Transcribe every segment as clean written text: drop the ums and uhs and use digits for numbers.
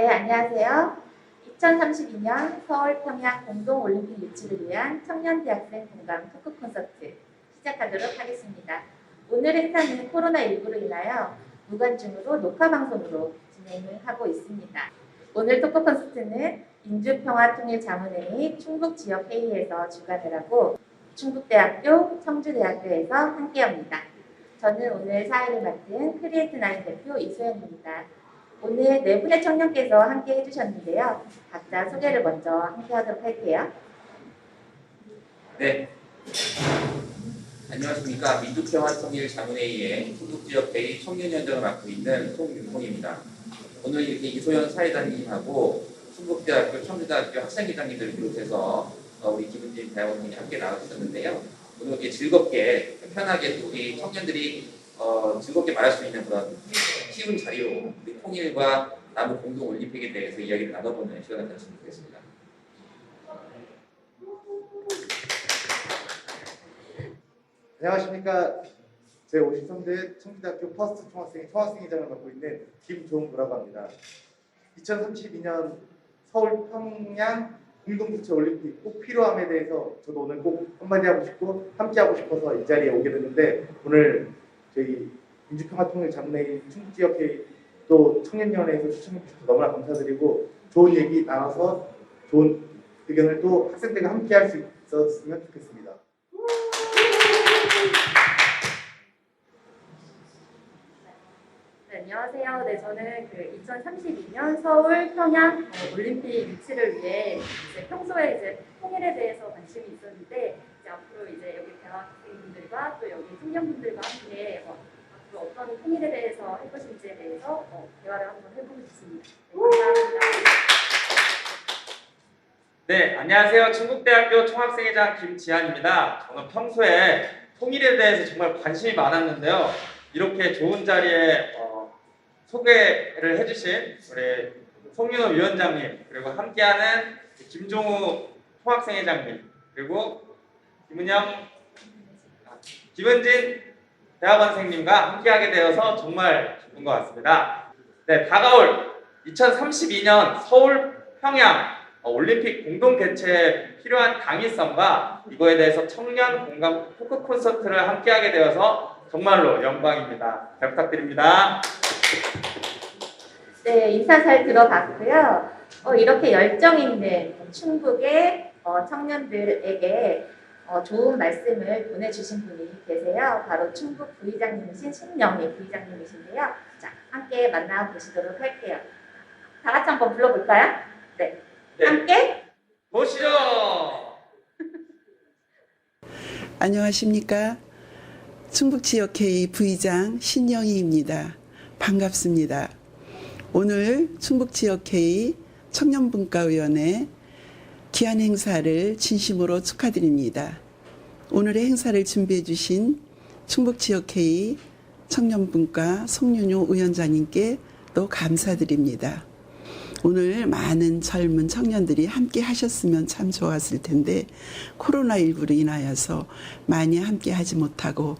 네, 안녕하세요. 2032년 서울 평양 공동올림픽 유치를 위한 청년대학생 공감 토크 콘서트 시작하도록 하겠습니다. 오늘 행사는 코로나19로 인하여 무관중으로 녹화방송으로 진행을 하고 있습니다. 오늘 토크 콘서트는 민주평화통일자문회의 충북지역회의에서 주관을 하고 충북대학교, 청주대학교에서 함께합니다. 저는 오늘 사회를 맡은 크리에이트나인 대표 이소연입니다. 오늘 네 분의 청년께서 함께 해주셨는데요. 각자 소개를 먼저 함께 하도록 할게요. 네. 안녕하십니까. 민주평화통일자문회의의 충북지역회의 청년위원장을 맡고 있는 송윤봉입니다. 오늘 이렇게 이소연 사회자님하고 충북대학교, 청주대학교 학생회장님들을 비롯해서 우리 김은진 대학원님이 함께 나와주셨는데요. 오늘 이렇게 즐겁게, 편하게 우리 청년들이 즐겁게 말할 수 있는 그런 쉬운 자리로 우리 통일과 남북 공동올림픽에 대해서 이야기를 나눠보는 시간을 가졌으면 좋겠습니다. 안녕하십니까. 제53대 청주대학교 퍼스트 총학생회장을 맡고 있는 김종구라고 합니다. 2032년 서울 평양 공동주최 올림픽 꼭 필요함에 대해서 저도 오늘 꼭 한마디 하고 싶고 함께 하고 싶어서 이 자리에 오게 됐는데, 오늘 저희 민주평화통일자문회의 충북지역회의 또 청년위원회에서 추천해 주셔서 너무나 감사드리고, 좋은 얘기 나눠서 좋은 의견을 또 학생들과 함께 할 수 있었으면 좋겠습니다. 네, 안녕하세요. 네, 저는 2032년 서울 평양 올림픽 유치를 위해 평소에 통일에 대해서 관심이 있었는데, 앞으로 여기 대학생분들과 또 여기 청년분들과 함께 앞으로 어떤 통일에 대해서 할 것인지에 대해서 대화를 한번 해보고 싶습니다. 네, 감사합니다. 네, 안녕하세요. 충북대학교 총학생회장 김지한입니다. 저는 평소에 통일에 대해서 정말 관심이 많았는데요. 이렇게 좋은 자리에 소개를 해주신 우리 송윤호 위원장님, 그리고 함께하는 김종우 총학생회장님, 그리고 김은진 대학원생님과 함께하게 되어서 정말 기쁜 것 같습니다. 네, 다가올 2032년 서울 평양 올림픽 공동 개최에 필요한 당위성과 이거에 대해서 청년 공감 토크 콘서트를 함께하게 되어서 정말로 영광입니다. 잘 부탁드립니다. 네, 인사 잘 들어봤고요. 이렇게 열정 있는 충북의 청년들에게 좋은 말씀을 보내주신 분이 계세요. 바로 충북 부의장님이신 신영희 부의장님이신데요. 자, 함께 만나보시도록 할게요. 다 같이 한번 불러볼까요? 네. 함께 보시죠. 안녕하십니까. 충북지역회의 부의장 신영희입니다. 반갑습니다. 오늘 충북지역회의 청년분과위원회 귀한 행사를 진심으로 축하드립니다. 오늘의 행사를 준비해 주신 충북지역회의 청년분과 송윤호 위원장님께 또 감사드립니다. 오늘 많은 젊은 청년들이 함께 하셨으면 참 좋았을 텐데, 코로나19로 인하여서 많이 함께 하지 못하고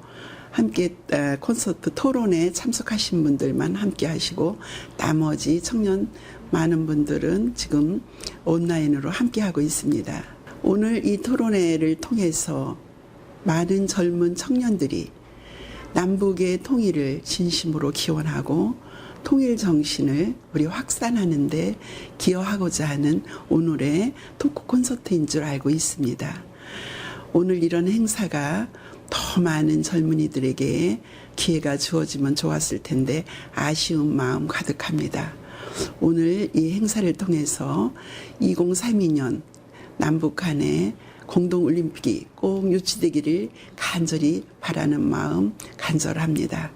함께 콘서트 토론에 참석하신 분들만 함께 하시고, 나머지 청년 많은 분들은 지금 온라인으로 함께 하고 있습니다. 오늘 이 토론회를 통해서 많은 젊은 청년들이 남북의 통일을 진심으로 기원하고 통일 정신을 우리 확산하는 데 기여하고자 하는 오늘의 토크 콘서트인 줄 알고 있습니다. 오늘 이런 행사가 더 많은 젊은이들에게 기회가 주어지면 좋았을 텐데 아쉬운 마음 가득합니다. 오늘 이 행사를 통해서 2032년 남북 간의 공동올림픽이 꼭 유치되기를 간절히 바라는 마음 간절합니다.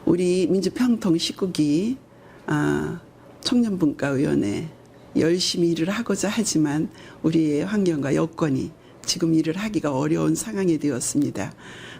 우리 민주평통 19기 청년분과위원회 열심히 일을 하고자 하지만 우리의 환경과 여건이 지금 일을 하기가 어려운 상황이 되었습니다.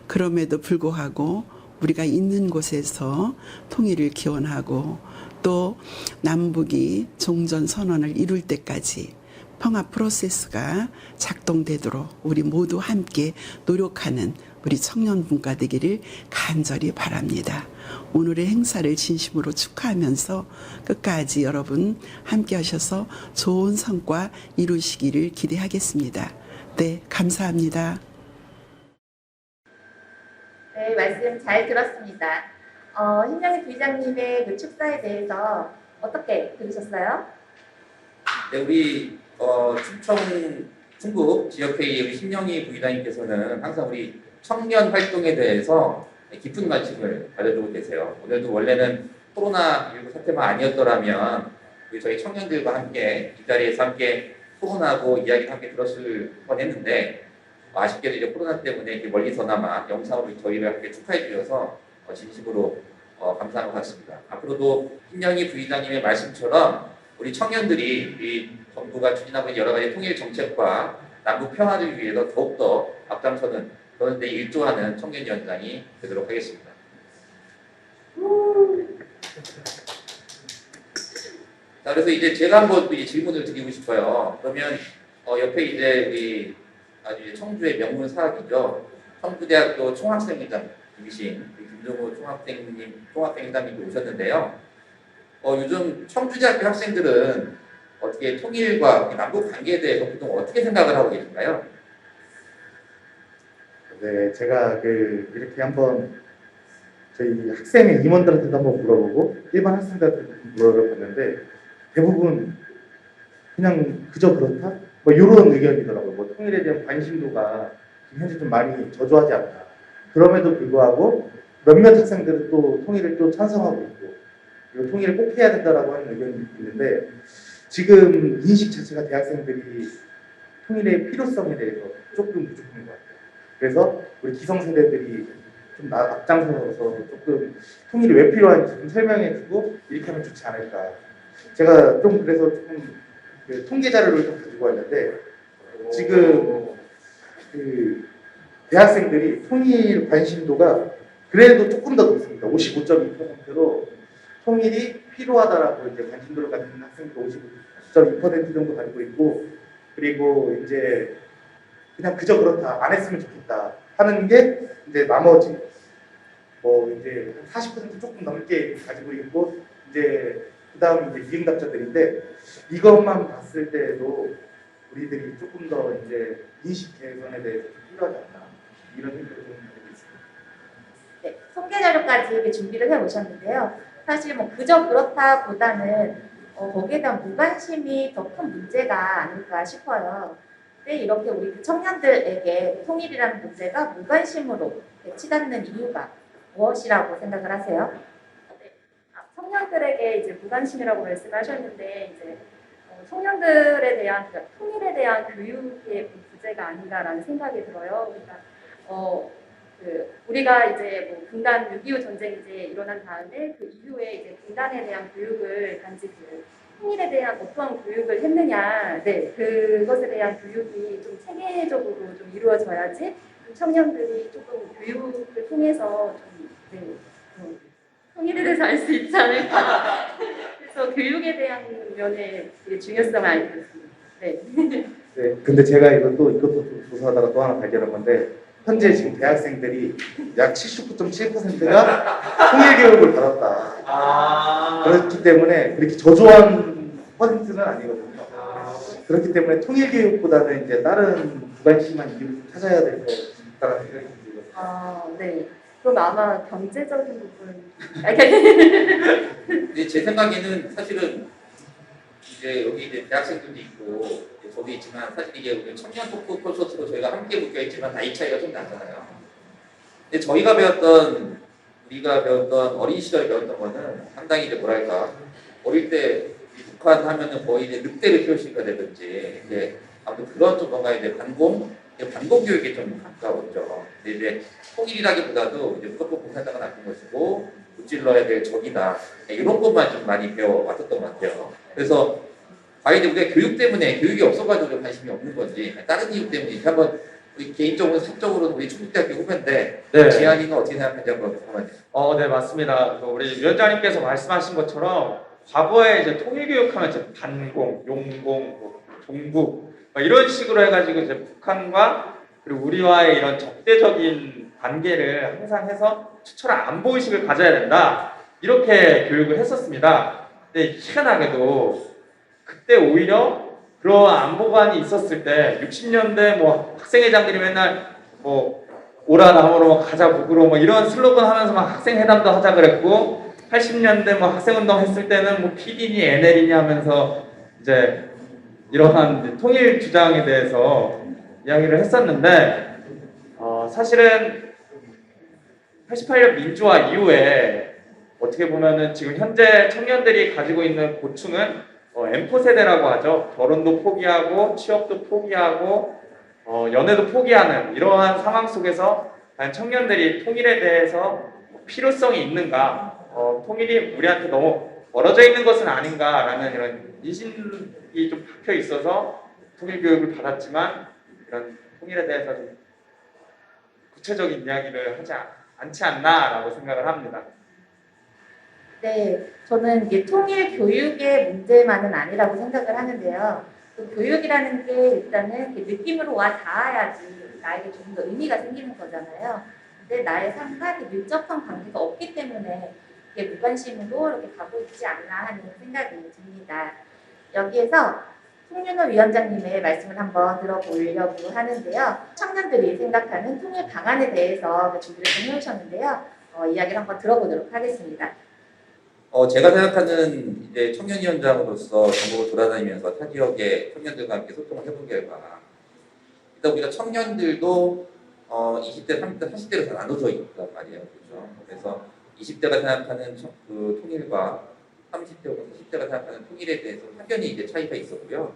그럼에도 불구하고 우리가 있는 곳에서 통일을 기원하고 또 남북이 종전선언을 이룰 때까지 평화 프로세스가 작동되도록 우리 모두 함께 노력하는 우리 청년분과 되기를 간절히 바랍니다. 오늘의 행사를 진심으로 축하하면서 끝까지 여러분 함께 하셔서 좋은 성과 이루시기를 기대하겠습니다. 네, 감사합니다. 네, 말씀 잘 들었습니다. 신영희 부의장님의 그 축사에 대해서 어떻게 들으셨어요? 네, 우리 충북 지역회의 우리 신영희 부의장님께서는 항상 우리 청년 활동에 대해서 깊은 관심을 가져주고 계세요. 오늘도 원래는 코로나19 사태만 아니었더라면 우리 저희 청년들과 함께 이 자리에서 함께 토론하고 이야기를 함께 들었을 뻔했는데 아쉽게도 이제 코로나 때문에 이렇게 멀리서나마 영상으로 저희를 함께 축하해 주셔서 진심으로 감사한 것 같습니다. 앞으로도 신영희 부의장님의 말씀처럼 우리 청년들이 우리 정부가 추진하고 있는 여러 가지 통일 정책과 남북 평화를 위해서 더욱더 앞장서는 그런 데 일조하는 청년위원장이 되도록 하겠습니다. 자, 그래서 이제 제가 한번 또 질문을 드리고 싶어요. 그러면 옆에 이제 우리 아주 이제 청주의 명문 사학이죠. 청주대학교 총학생회장님이신 김종우 총학생회장님도 오셨는데요. 요즘 청주대학교 학생들은 어떻게 통일과 남북 관계에 대해서 보통 어떻게 생각을 하고 계신가요? 네, 제가 이렇게 한번 저희 학생회 임원들한테도 한번 물어보고 일반 학생들한테도 물어봤는데 대부분 그냥 그저 그렇다? 뭐 이런 의견이더라고요. 뭐 통일에 대한 관심도가 지금 현재 좀 많이 저조하지 않다. 그럼에도 불구하고 몇몇 학생들은 또 통일을 또 찬성하고 있고 그리고 통일을 꼭 해야 된다라고 하는 의견이 있는데 지금 인식 자체가 대학생들이 통일의 필요성에 대해서 조금 부족한 것 같아요. 그래서 우리 기성세대들이 좀 앞장서서 조금 통일이 왜 필요한지 좀 설명해주고 이렇게 하면 좋지 않을까. 제가 좀 그래서 조금 그 통계 자료를 좀 가지고 왔는데 지금 그 대학생들이 통일 관심도가 그래도 조금 더 높습니다. 55.2%로 통일이 필요하다라고 이제 관심도를 가지는 학생도 55.2% 정도 가지고 있고 그리고 이제 그냥 그저 그렇다 안 했으면 좋겠다 하는 게 이제 나머지 뭐 이제 40% 조금 넘게 가지고 있고 이제 그다음 이제 미응답자들인데 이것만 봤을 때도 우리들이 조금 더 이제 인식 개선에 대해서 좀 필요하지 않나 이런 생각을 좀 가지고 있습니다. 네, 통계 자료까지 이렇게 준비를 해 오셨는데요. 사실 뭐 그저 그렇다보다는 거기에 대한 무관심이 더 큰 문제가 아닐까 싶어요. 근데 이렇게 우리 그 청년들에게 통일이라는 문제가 무관심으로 치닫는 이유가 무엇이라고 생각을 하세요? 청년들에게 이제 무관심이라고 말씀하셨는데 이제 청년들에 대한 그러니까 통일에 대한 교육의 부재가 아닌가라는 생각이 들어요. 그러니까 우리가 이제 뭐 분단 6.25 전쟁이 이제 일어난 다음에 그 이후에 이제 분단에 대한 교육을 단지 그 통일에 대한 어떠한 교육을 했느냐, 네, 그것에 대한 교육이 좀 체계적으로 좀 이루어져야지 청년들이 조금 교육을 통해서 좀 통일에 대해서 알 수 있지 않을까. 그래서 교육에 대한 면의 중요성을 알게 됐습니다. 네. 네, 근데 제가 이것도 좀 조사하다가 또 하나 발견한 건데 현재 지금 대학생들이 약 79.7%가 통일 교육을 받았다. 그렇기 때문에 그렇게 저조한 퍼센트는 아니거든요. 그렇기 때문에 통일 교육보다는 이제 다른 무관심한 이유를 좀 찾아야 될 것 같다는 생각이 들거든요. 네. 그럼 아마 경제적인 부분. 근데 제 생각에는 사실은 이제 여기 이제 대학생들도 있고 저도 있지만 사실 이게 오늘 청년 토크 콘서트로 저희가 함께 묶여 있지만 나이 차이가 좀 나잖아요. 근데 우리가 배웠던 어린 시절에 배웠던 거는 상당히 이제 뭐랄까 어릴 때 북한 하면은 거의 이제 늑대를 키우시다든지 이제 아무튼 그런 좀 뭔가 이제 반공 교육에 좀 가까웠죠. 근데 이제 통일이라기보다도 이제 무조건 공산당은 나쁜 것이고 무찔러야 될 적이다 이런 것만 좀 많이 배워왔었던 것 같아요. 그래서 과연 우리가 교육이 없어가지고 관심이 없는 건지 다른 이유 때문에 한번 우리 개인적으로 사적으로는 우리 충북대학교 후배인데 네. 지한이는 어떻게 생각하는지 한번 궁금하네요. 네, 맞습니다. 우리 위원장님께서 말씀하신 것처럼 과거에 이제 통일교육하면 이제 반공, 용공, 뭐 동북 이런 식으로 해가지고 이제 북한과 그리고 우리와의 이런 적대적인 관계를 항상 해서 추천한 안보의식을 가져야 된다 이렇게 교육을 했었습니다. 근데 희한하게도 그때 오히려 그런 안보관이 있었을 때 60년대 뭐 학생회장들이 맨날 뭐 오라 나무로 가자 북으로 뭐 이런 슬로건 하면서 막 학생회담도 하자 그랬고 80년대 뭐 학생운동 했을 때는 뭐 PD니 NL이니 하면서 이제 이러한 통일 주장에 대해서 이야기를 했었는데 사실은 88년 민주화 이후에 어떻게 보면은 지금 현재 청년들이 가지고 있는 고충은 M4 세대라고 하죠. 결혼도 포기하고 취업도 포기하고 연애도 포기하는 이러한 상황 속에서 과연 청년들이 통일에 대해서 필요성이 있는가, 통일이 우리한테 너무 멀어져 있는 것은 아닌가라는 이런 인식이 좀 박혀 있어서 통일 교육을 받았지만 이런 통일에 대해서 좀 구체적인 이야기를 하지 않지 않나라고 생각을 합니다. 네, 저는 이게 통일 교육의 문제만은 아니라고 생각을 하는데요. 그 교육이라는 게 일단은 이렇게 느낌으로 와 닿아야지 나에게 좀 더 의미가 생기는 거잖아요. 근데 나의 삶과 이렇게 밀접한 관계가 없기 때문에 이게 무관심으로 이렇게 가고 있지 않나 하는 생각이 듭니다. 여기에서 송윤호 위원장님의 말씀을 한번 들어보려고 하는데요. 청년들이 생각하는 통일 방안에 대해서 준비를 좀 해오셨는데요. 이야기를 한번 들어보도록 하겠습니다. 제가 생각하는 이제 청년위원장으로서 전국을 돌아다니면서 타 지역의 청년들과 함께 소통을 해본 결과, 일단 우리가 청년들도 20대, 30대, 40대로 다 나눠져 있단 말이에요. 그렇죠? 그래서 20대가 생각하는 그 통일과 30대와 40대가 생각하는 통일에 대해서 확연히 이제 차이가 있었고요.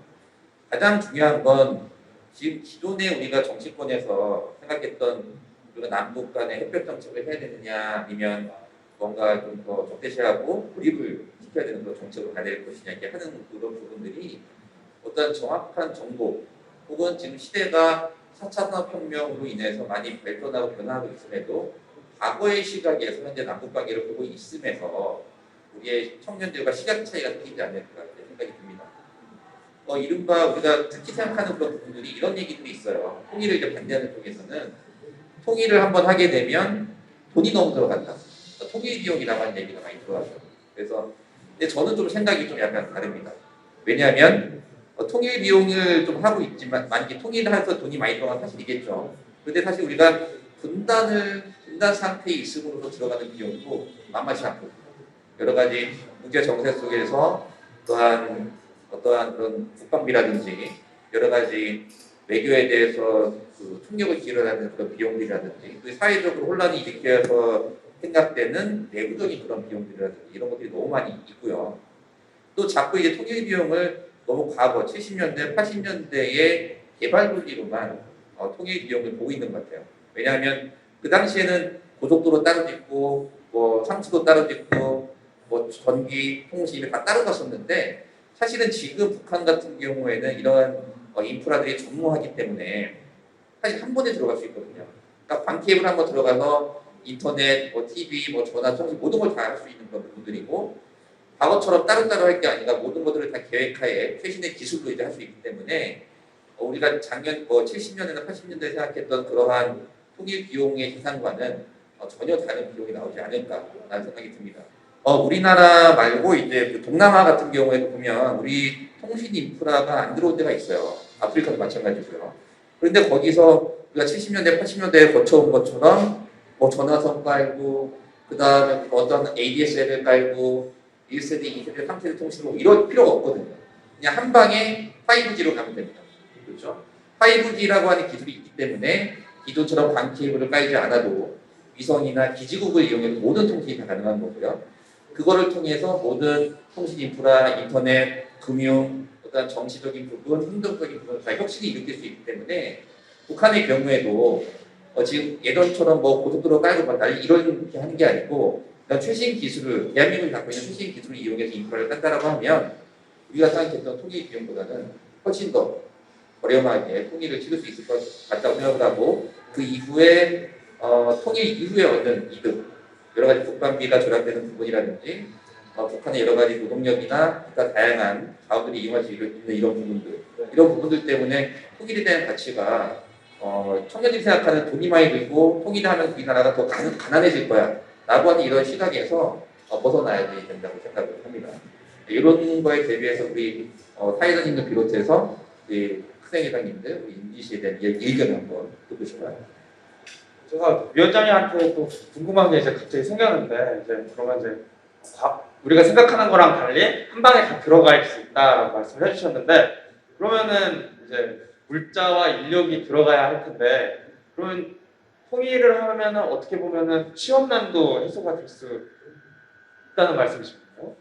가장 중요한 건 지금 기존에 우리가 정치권에서 생각했던 우리가 남북 간의 햇볕 정책을 해야 되느냐, 아니면 뭔가 좀 더 적대시하고 고립을 시켜야 되는 그런 정책으로 가야 될 것이냐 이렇게 하는 그런 부분들이 어떤 정확한 정보 혹은 지금 시대가 4차 산업혁명으로 인해서 많이 발전하고 변화하고 있음에도 과거의 시각에서 현재 남북관계를 보고 있음에서 우리의 청년들과 시각 차이가 생기지 않을까 생각이 듭니다. 이른바 우리가 특히 생각하는 그런 부분들이 이런 얘기들이 있어요. 통일을 이제 반대하는 쪽에서는 통일을 한번 하게 되면 돈이 너무 들어간다. 통일 비용이라고 하는 얘기가 많이 들어가죠. 그래서 근데 저는 좀 생각이 좀 약간 다릅니다. 왜냐하면 통일 비용을 좀 하고 있지만 만약에 통일을 해서 돈이 많이 들어가면 사실이겠죠. 그런데 사실 우리가 분단 상태에 있음으로써 들어가는 비용도 만만치 않거든요. 여러 가지 국제 정세 속에서 어떠한 그런 국방비라든지 여러 가지 외교에 대해서 그 총력을 기울여야 그런 비용들이라든지 그 사회적으로 혼란이 일으켜서 생각되는 내부적인 그런 비용들이라든지 이런 것들이 너무 많이 있고요. 또 자꾸 이제 통일 비용을 너무 과거 70년대, 80년대의 개발 분리로만 통일 비용을 보고 있는 것 같아요. 왜냐하면 그 당시에는 고속도로 따로 짓고 뭐 상수도 따로 짓고 뭐 전기, 통신 다 따로 갔었는데 사실은 지금 북한 같은 경우에는 이러한 인프라들이 전무하기 때문에 사실 한 번에 들어갈 수 있거든요. 그러니까 관 케이블 한번 들어가서 인터넷, TV, 전화, 통신 모든 걸 다 할 수 있는 그런 부분들이고 과거처럼 따로따로 할 게 아니라 모든 것들을 다 계획하에 최신의 기술로 이제 할 수 있기 때문에 우리가 작년 70년대나 80년대에 생각했던 그러한 통일 비용의 계산과는 전혀 다른 비용이 나오지 않을까라는 생각이 듭니다. 우리나라 말고 이제 그 동남아 같은 경우에도 보면 우리 통신 인프라가 안 들어온 데가 있어요. 아프리카도 마찬가지고요. 그런데 거기서 우리가 70년대, 80년대에 거쳐온 것처럼 전화선 깔고 그 다음에 어떤 ADSL을 깔고 1세대, 2세대, 3세대 통신으로 이럴 필요가 없거든요. 그냥 한 방에 5G로 가면 됩니다. 그렇죠? 5G라고 하는 기술이 있기 때문에 기존처럼 관 케이블을 깔지 않아도 위성이나 기지국을 이용해서 모든 통신이 다 가능한 거고요. 그거를 통해서 모든 통신 인프라, 인터넷, 금융, 어떤 정치적인 부분, 행정적인 부분 다 혁신이 일으킬 수 있기 때문에 북한의 경우에도 지금 예전처럼 고속도로 깔고 이렇게 하는 게 아니고 최신 기술을 대한민국이 갖고 있는 최신 기술을 이용해서 인프라를 깐다라고 하면 우리가 생각했던 통일 비용보다는 훨씬 더 저렴하게 통일을 치를 수 있을 것 같다고 생각을 하고 그 이후에 통일 이후에 얻는 이득 여러 가지 국방비가 절약되는 부분이라든지 북한의 여러 가지 노동력이나 기타 다양한 자원들이 이용할 수 있는 이런 부분들, 이런 부분들 때문에 통일에 대한 가치가 청년들이 생각하는 돈이 많이 들고 통일을 하면 우리나라가 더 가난해질 거야 라고 하는 이런 시각에서 벗어나야 된다고 생각을 합니다. 이런 거에 대비해서 우리 사회자님들 비롯해서 학생회장님들, 우리 임지 씨에 대한 의견을 한번 듣고 싶어요. 제가 위원장님한테 또 궁금한 게 이제 갑자기 생겼는데, 이제 그러면 이제 우리가 생각하는 거랑 달리 한 방에 다 들어갈 수 있다라고 말씀을 해주셨는데, 그러면은 이제 물자와 인력이 들어가야 할 텐데, 그러면 통일을 하면은 어떻게 보면은 취업난도 해소가 될 수 있다는 말씀이신가요?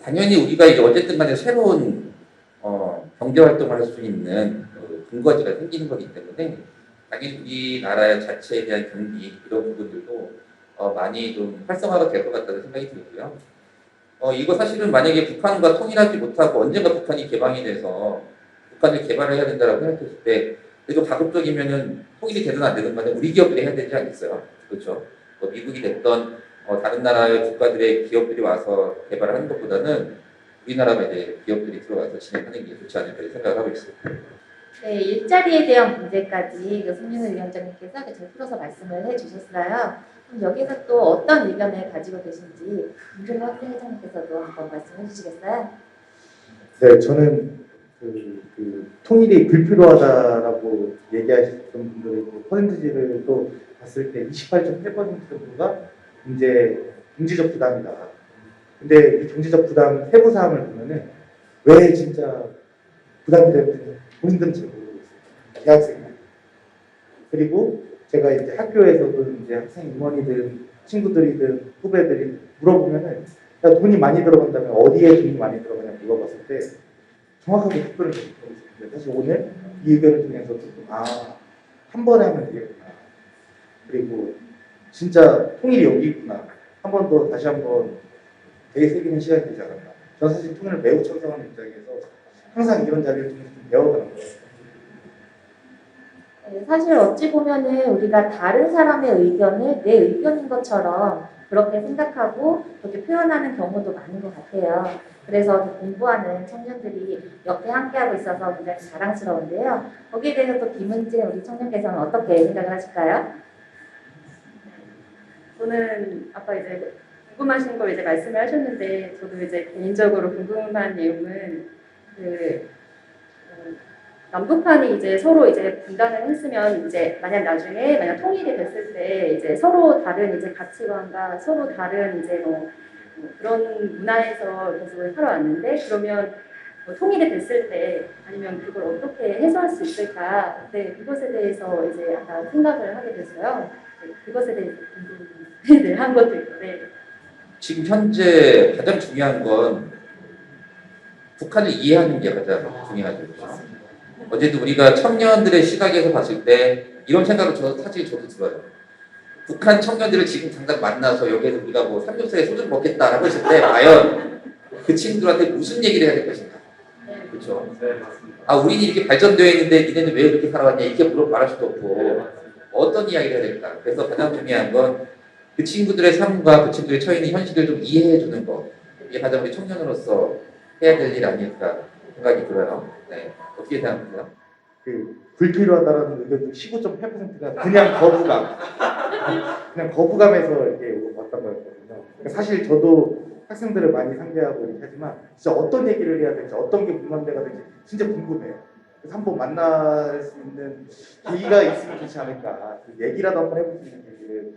당연히 우리가 이제 어쨌든 간에 새로운 경제 활동을 할 수 있는 근거지가 생기는 거기 때문에 당연히 우리나라 자체에 대한 경기 이런 부분들도 많이 좀 활성화가 될 것 같다는 생각이 들고요. 이거 사실은 만약에 북한과 통일하지 못하고 언젠가 북한이 개방이 돼서 북한을 개발을 해야 된다고 생각했을 때 그래도 가급적이면은 통일이 되든 안 되든 간에 우리 기업들이 해야 되지 않겠어요? 그렇죠? 미국이 됐던 다른 나라의 국가들의 기업들이 와서 개발을 하는 것보다는 우리나라가 이제 기업들이 들어와서 진행하는 게 좋지 않을까 생각을 하고 있습니다. 네, 일자리에 대한 문제까지 송윤호 위원장님께서 잘 풀어서 말씀을 해주셨어요. 그럼 여기서 또 어떤 의견을 가지고 계신지 김종호 학생회장님께서도 한번 말씀해 주시겠어요? 네, 저는 그 통일이 불필요하다라고 얘기하셨던 분들의 퍼센티지를 또 봤을 때 28.8% 정도가 이제 경제적 부담이다. 근데 이 경제적 부담 세부 사항을 보면은 왜 진짜 부담이 되는지 본인들은 잘 모르고 있어요. 대학생들. 그리고 제가 이제 학교에서도 이제 학생 임원이든 친구들이든 후배들이 물어보면은 야, 돈이 많이 들어간다면 어디에 돈이 많이 들어가냐 물어봤을 때 정확하게 답변을 못 하고 있었는데 사실 오늘 이 의견을 통해서 조금 한 번에 하면 되겠구나. 그리고 진짜 통일이 여기 있구나. 한 번 더 다시 한번 되게 새기는 시간이 되지 않았나. 저는 사실 통일을 매우 찬성하는 입장에서 항상 이런 자리를 통해서 좀 배워가는 거예요. 네, 사실 어찌 보면은 우리가 다른 사람의 의견을 내 의견인 것처럼 그렇게 생각하고 그렇게 표현하는 경우도 많은 것 같아요. 그래서 공부하는 청년들이 옆에 함께하고 있어서 굉장히 자랑스러운데요. 거기에 대해서 또 김은진 우리 청년께서는 어떻게 생각을 하실까요? 저는 아까 이제 궁금하신 걸 이제 말씀을 하셨는데, 저도 이제 개인적으로 궁금한 내용은 남북한이 이제 서로 이제 분단을 했으면 이제 만약 통일이 됐을 때 이제 서로 다른 이제 가치관과 서로 다른 이제 그런 문화에서 계속 살아왔는데, 그러면 통일이 됐을 때 아니면 그걸 어떻게 해소할 수 있을까? 네, 그것에 대해서 이제 약간 생각을 하게 됐어요. 네, 그것에 대해서 궁금을 한 것도 있고, 네. 지금 현재 가장 중요한 건 북한을 이해하는 게 가장 중요하죠. 어제도 우리가 청년들의 시각에서 봤을 때 이런 생각을 사실 저도 들어요. 북한 청년들을 지금 당장 만나서 여기에서 우리가 뭐 삼겹살에 소주 먹겠다라고 했을 때 과연 그 친구들한테 무슨 얘기를 해야 될 것인가? 그렇죠? 네, 맞습니다. 우리는 이렇게 발전되어 있는데 니네는 왜 이렇게 살아왔냐? 이렇게 말할 수도 없고 어떤 이야기를 해야 될까? 그래서 가장 중요한 건 그 친구들의 삶과 그 친구들의 처해 있는 현실을 좀 이해해 주는 거. 이게 가장 우리 청년으로서 해야 될 일 아닐까 생각이 들어요. 네. 어떻게 생각하세요? 불필요하다라는 의견 중 15.8%가 그냥 거부감. 그냥 거부감에서 이렇게 왔던 거였거든요. 그러니까 사실 저도 학생들을 많이 상대하고 이렇게 하지만 진짜 어떤 얘기를 해야 될지 어떤 게 공감대가 될지 진짜 궁금해요. 그래서 한번 만날 수 있는 계기가 있으면 좋지 않을까. 얘기라도 한번 해볼 수 있는 계기를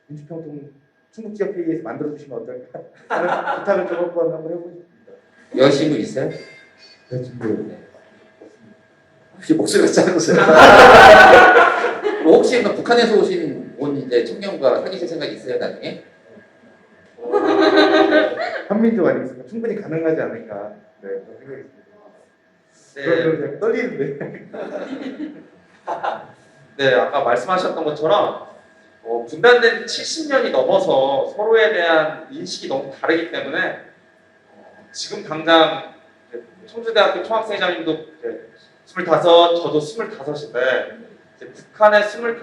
민주평통 충북지역회의에서 만들어주시면 어떨까 하는 부탁을 좀 한번 해보고 싶습니다. 여자친구 있어요? 여자친구. 네. 혹시 목소리가 작으세요? 혹시 북한에서 온 이제 청년과 사귀실 생각 있어요 나중에? 한민족 아니겠습니까? 충분히 가능하지 않을까. 네, 그런 생각이 듭니다. 그럼 떨리는데. 네, 아까 말씀하셨던 것처럼 분단된 70년이 넘어서 서로에 대한 인식이 너무 다르기 때문에 지금 당장 청주대학교 총학생회장님도 25, 저도 25인데 북한의 25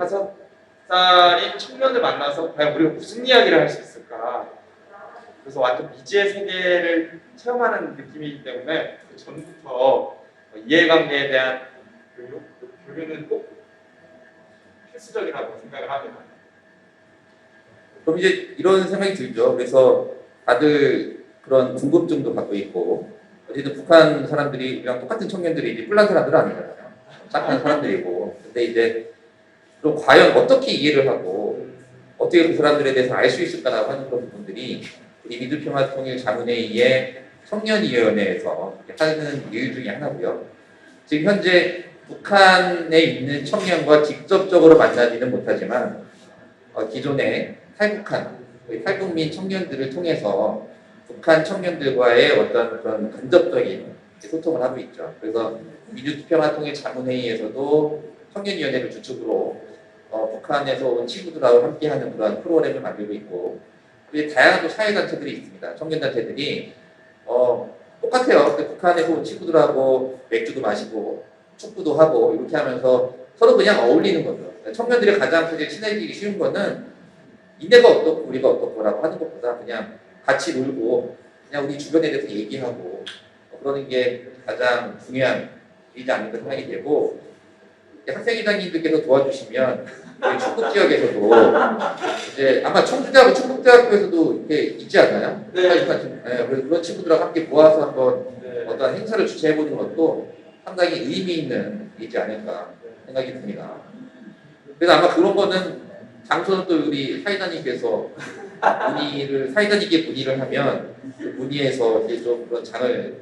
살인 청년을 만나서 과연 우리가 무슨 이야기를 할 수 있을까? 그래서 완전 미지의 세계를 체험하는 느낌이기 때문에 그 전부터 이해관계에 대한 교류는 꼭 필수적이라고 생각을 합니다. 그럼 이제 이런 생각이 들죠. 그래서 다들 그런 궁금증도 갖고 있고, 어쨌든 북한 사람들이 우리랑 똑같은 청년들이 이제 뿔난 사람들은 아니잖아요. 착한 사람들이고. 근데 이제 그럼 과연 어떻게 이해를 하고 어떻게 그 사람들에 대해서 알 수 있을까라고 하는 그런 부분들이 우리 민주평화통일 자문회의의 청년위원회에서 하는 일 중에 하나고요. 지금 현재 북한에 있는 청년과 직접적으로 만나지는 못하지만 기존의 탈북한, 탈북민 청년들을 통해서 북한 청년들과의 어떤 그런 간접적인 소통을 하고 있죠. 그래서 민주평화통일 자문회의에서도 청년위원회를 주축으로 북한에서 온 친구들하고 함께하는 그런 프로그램을 만들고 있고, 그리고 다양한 또 사회단체들이 있습니다. 청년단체들이 똑같아요. 북한에서 온 친구들하고 맥주도 마시고 축구도 하고 이렇게 하면서 서로 그냥 어울리는 거죠. 청년들이 가장 크게 친해지기 쉬운 거는 니네가 어떻고 우리가 어떻고라고 하는 것보다 그냥 같이 놀고 그냥 우리 주변에 대해서 얘기하고 그러는 게 가장 중요한 일이지 않을까 생각이 되고, 학생회장님들께서 도와주시면 우리 충북 지역에서도 이제 아마 청주대하고 충북대학교에서도 이렇게 있지 않나요? 네. 그래서 그런 친구들하고 함께 모아서 한번 네. 어떤 행사를 주최해보는 것도 상당히 의미 있는 일이지 않을까 생각이 듭니다. 그래서 아마 그런 거는 장소는 또 우리 사회자님께서 사회자님께 문의를 하면 그 문의해서 이제 좀 그런 장을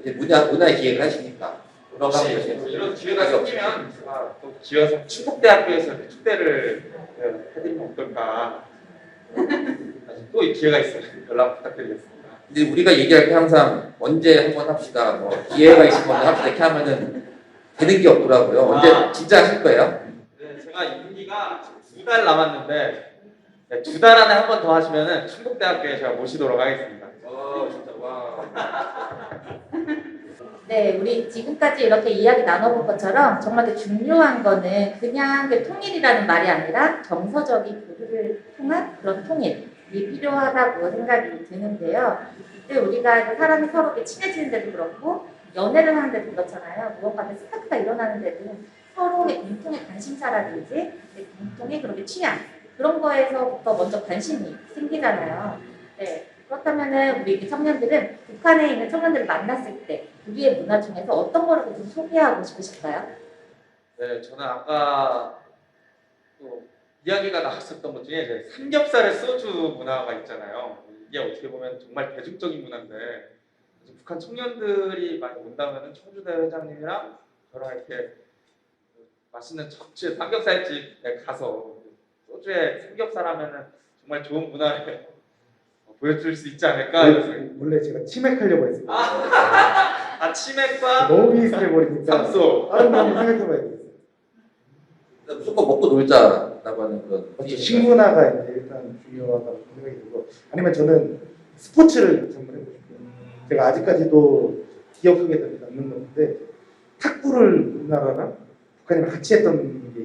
이제 문화의 기획을 하시니까 그런 거 한번 열심히 이런 기회가 생기면 제가 또 기회에서 충북대학교에서 이렇게 축대를 해드리면 어떨까? 또 이 기회가 있어요. 연락 부탁드리겠습니다. 근데 우리가 얘기할 때 항상 언제 한번 합시다, 뭐 기회가 있으면 합시다 이렇게 하면은 되는 게 없더라고요. 언제 진짜 하실 거예요? 네, 제가 임기가 2달 남았는데 2달 안에 한 번 더 하시면은 충북대학교에 제가 모시도록 하겠습니다. 진짜 와. 네, 우리 지금까지 이렇게 이야기 나눠본 것처럼 정말 그 중요한 거는 그냥 그 통일이라는 말이 아니라 정서적인 교류를 통한 그런 통일이 필요하다고 생각이 드는데요. 이때 우리가 사람이 서로 이렇게 친해지는 데도 그렇고 연애를 하는 데도 그렇잖아요. 무언가 스타트가 일어나는 데도 서로의 공통의 관심사라든지 공통의 그런 취향 그런 거에서부터 먼저 관심이 생기잖아요. 네. 그렇다면은 우리 청년들은 북한에 있는 청년들을 만났을 때 우리의 문화 중에서 어떤 거를 좀 소개하고 싶으실까요? 네, 저는 아까 또 이야기가 나왔었던 것 중에 이제 삼겹살의 소주 문화가 있잖아요. 이게 어떻게 보면 정말 대중적인 문화인데 북한 청년들이 많이 온다면은 청주대 회장님이랑 저랑 이렇게 맛있는 척추 삼겹살집에 가서 소주에 삼겹살 하면은 정말 좋은 문화를 보여줄 수 있지 않을까. 원래 제가 치맥하려고 했어요. 치맥과 너무 비슷해버리니까 삼소. 다른 거 한번 생각해봐야 되겠어요. 무조건 먹고 놀자라고 하는 그런 식문화가 이제 일단 중요하다고 생각이 들고, 아니면 저는 스포츠를 한번 해보고 싶어요. 제가 아직까지도 기억 속에 남는 건데 탁구를 우리나라랑 북한이랑 같이 했던 게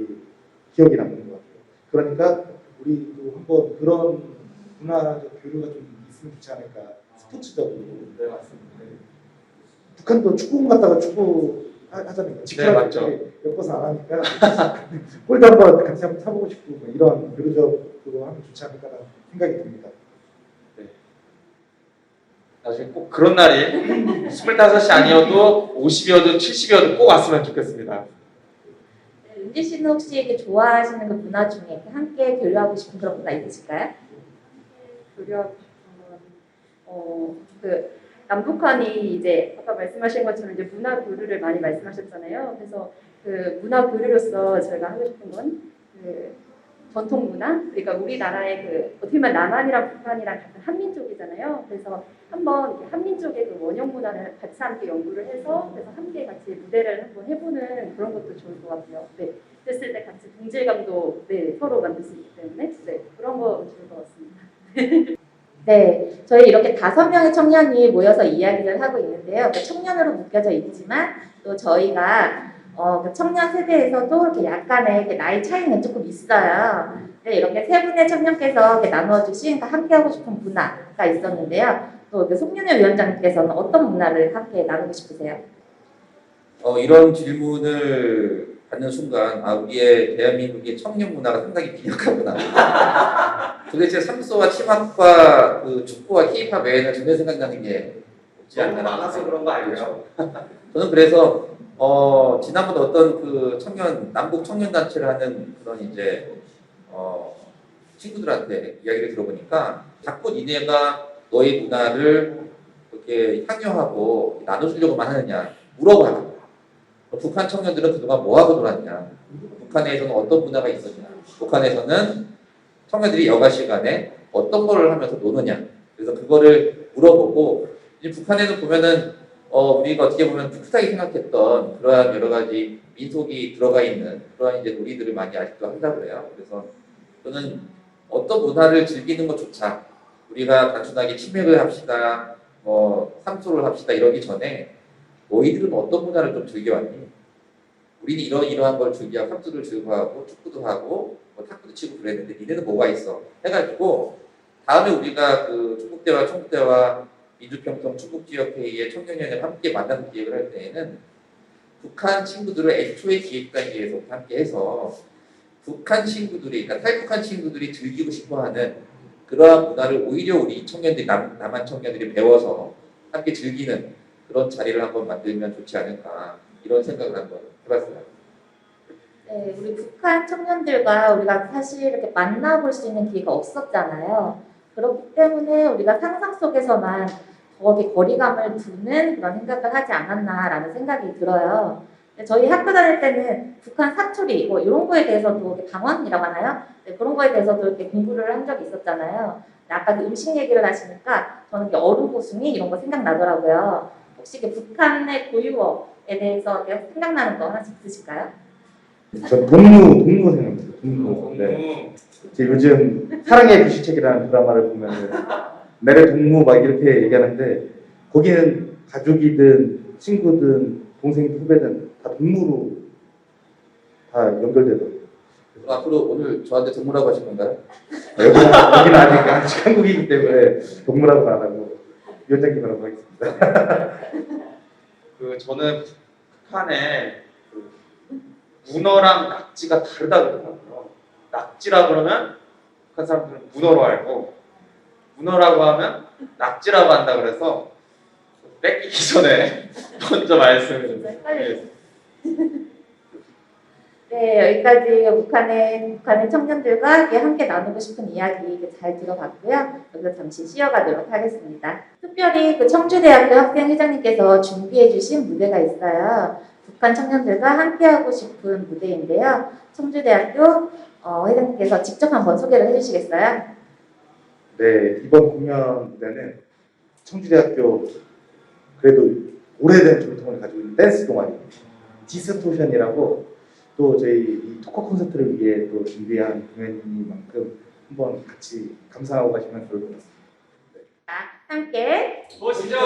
기억이 남는 것 같아요. 그러니까 우리도 한번 그런 문화적 교류가 좀 있으면 좋지 않을까. 스포츠적으로. 네, 맞습니다. 북한도 축구공 갔다가 축구 하잖아요. 네, 맞죠. 엮어서 안 하니까 골도 한번 같이 한번 타보고 싶고 뭐 이런 교류적으로 하면 좋지 않을까라는 생각이 듭니다. 나중에 꼭 그런 날이 25이 아니어도 50이어도 70이어도 꼭 왔으면 좋겠습니다. 네, 은지 씨는 혹시 이렇게 좋아하시는 그 문화 중에 이렇게 함께 교류하고 싶은 그런 문화 있으실까요? 교류하고 그 남북한이 이제 아까 말씀하신 것처럼 이제 문화 교류를 많이 말씀하셨잖아요. 그래서 그 문화 교류로서 저희가 하고 싶은 건 그 전통 문화, 그러니까 우리나라의 그 어떻게 보면 남한이랑 북한이랑 같은 한민족이잖아요. 그래서 한번 한민족의 그 원형 문화를 같이 함께 연구를 해서 그래서 함께 같이 무대를 한번 해보는 그런 것도 좋을 것 같아요. 네, 됐을 때 같이 동질감도 서로 만들 수 있기 때문에 그런 거 좋을 것 같습니다. 네, 저희 이렇게 5명의 청년이 모여서 이야기를 하고 있는데요. 청년으로 묶여져 있지만 또 저희가 그 청년 세대에서도 이렇게 약간의 이렇게 나이 차이는 조금 있어요. 네, 이렇게 세 분의 청년께서 이렇게 나눠주신 함께하고 싶은 문화가 있었는데요. 또 송윤혜 위원장님께서는 어떤 문화를 함께 나누고 싶으세요? 이런 질문을 받는 순간 우리의 대한민국의 청년 문화가 상당히 빈약하구나. 도대체 삼소와 치맛과 그 축구와 K-팝 외에는 전혀 생각나는 게 없지 너무 않나. 많아서 그런 거 아니에요? 저는 그래서 지난번에 어떤 그 남북 청년 단체를 하는 그런 이제 친구들한테 이야기를 들어보니까 자꾸 니네가 너의 문화를 이렇게 향유하고 나눠주려고만 하느냐 물어봐라. 북한 청년들은 그동안 뭐하고 놀았냐? 북한에서는 어떤 문화가 있었냐? 북한에서는 청년들이 여가 시간에 어떤 거를 하면서 노느냐? 그래서 그거를 물어보고 이제 북한에는 보면은 우리가 어떻게 보면 풋풋하게 생각했던 그러한 여러 가지 민속이 들어가 있는 그러한 이제 놀이들을 많이 아직도 한다 그래요. 그래서 저는 어떤 문화를 즐기는 것조차 우리가 단순하게 치맥을 합시다, 삼소를 합시다 이러기 전에 너희들은 어떤 문화를 좀 즐겨왔니? 우리는 이러한 걸 즐겨하고 삼소를 즐거워하고 축구도 하고 탁구도 치고 그랬는데 니네는 뭐가 있어? 해가지고 다음에 우리가 그 충북대와 청북대와 민주평통 충북지역회의의 청년연을 함께 만나는 기획을 할 때에는 북한 친구들을 애초에 기획 단계에서부터 함께 해서 북한 친구들이, 그러니까 탈북한 친구들이 즐기고 싶어하는 그러한 문화를 오히려 우리 청년들이 남한 청년들이 배워서 함께 즐기는 그런 자리를 한번 만들면 좋지 않을까 이런 생각을 한번 해봤어요. 네, 우리 북한 청년들과 우리가 사실 이렇게 만나볼 수 있는 기회가 없었잖아요. 그렇기 때문에 우리가 상상 속에서만 거기 거리감을 두는 그런 생각을 하지 않았나라는 생각이 들어요. 저희 학교 다닐 때는 북한 사투리 이런 거에 대해서도 방언이라고 하나요? 네, 그런 거에 대해서도 이렇게 공부를 한 적이 있었잖아요. 아까 그 음식 얘기를 하시니까 저는 얼음보숭이 이런 거 생각나더라고요. 혹시 북한의 고유어에 대해서 생각나는 거 하나씩 있으실까요? 전 동무 생각납니다. 동무. 네. 제가 요즘 사랑의 불시책이라는 드라마를 보면은 내래 동무 막 이렇게 얘기하는데 거기는 가족이든 친구든 동생이든 후배든 다 동무로 다 연결되더라고요. 앞으로 오늘 저한테 동무라고 하실 건가요? 여기는 아직 한국이기 때문에 동무라고 안 하고 위원장님이라고 하겠습니다. 저는 북한의 문어랑 낙지가 다르다 그러더라고요. 낙지라 그러면 북한 사람들은 문어로 알고 문어라고 하면 낙지라고 한다 그래서 뺏기기 전에 먼저 말씀을 드립니다. 네, 여기까지 북한의 청년들과 함께 나누고 싶은 이야기 잘 들어봤고요. 여기서 잠시 쉬어가도록 하겠습니다. 특별히 청주대학교 학생회장님께서 준비해주신 무대가 있어요. 북한 청년들과 함께하고 싶은 무대인데요. 청주대학교 회장님께서 직접 한번 소개를 해주시겠어요? 네, 이번 공연 무대는 청주대학교 그래도 오래된 전통을 가지고 있는 댄스 동아리 디스토션이라고 또 저희 이 토크 콘서트를 위해 또 준비한 공연이만큼 한번 같이 감상하고 가시면 좋을 것 같습니다. 네. 함께 보시죠.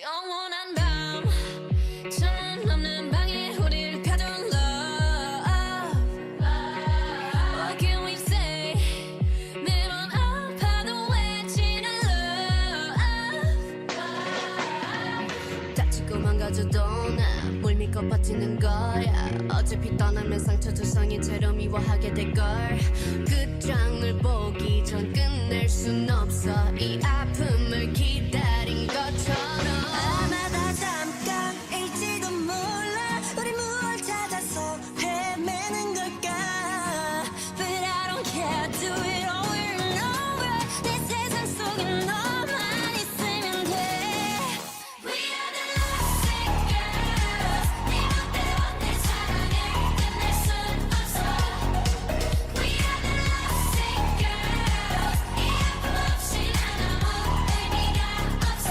영원한 밤 천 넘는 방에 우릴 가둔 love What can we say 매번 아파도 외치는 love 다치고 망가져도 난뭘 믿고 버티는 거야 어차피 떠나면 상처 조성이 채로 미워하게 될걸 끝장을 보기 전 끝낼 순 없어 이 아픔을 기다린 것처럼 아마 다 잠깐일지도 몰라 우리 무얼 찾아서 헤매는 걸까 But I don't care do it over and over 내 세상 속에 너만 있으면 돼 We are the lovesick girls 네 멋대로 내 사랑을 끝낼 순 없어 We are the lovesick girls 이 아픔 없이 난 아무 의미가 없어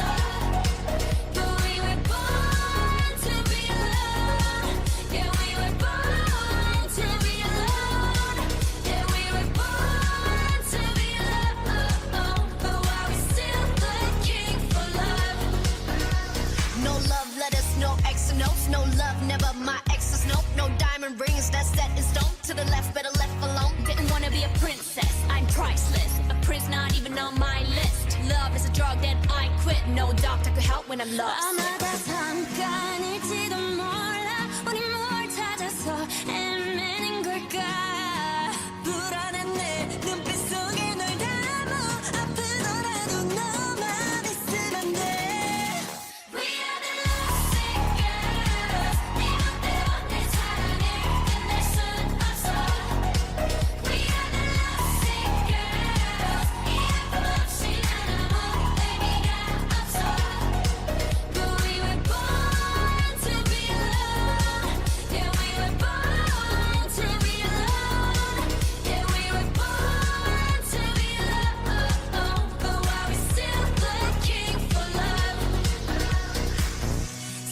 It's no love, never my exes, nope. No diamond rings, that's set in stone. To the left, better left alone. Didn't wanna be a princess, I'm priceless. A prince not even on my list. Love is a drug that I quit. No doctor could help when I'm lost. 아마도 잠깐일지도 몰라. 우리 뭘 찾아서 헤매는 걸까? 불안한 내 눈빛 속에 널 담아. 아프더라도 너만 있으면 돼. We are the lovesick girls. 네 맘대로 내 사랑을 끝낼 순 없어. We are the lovesick girls. 이 아픔 없이 난 아무 의미가 없어. But we were born to be alone. Yeah, we were born to be alone. Yeah, we were born to be alone. But while we're still looking for love.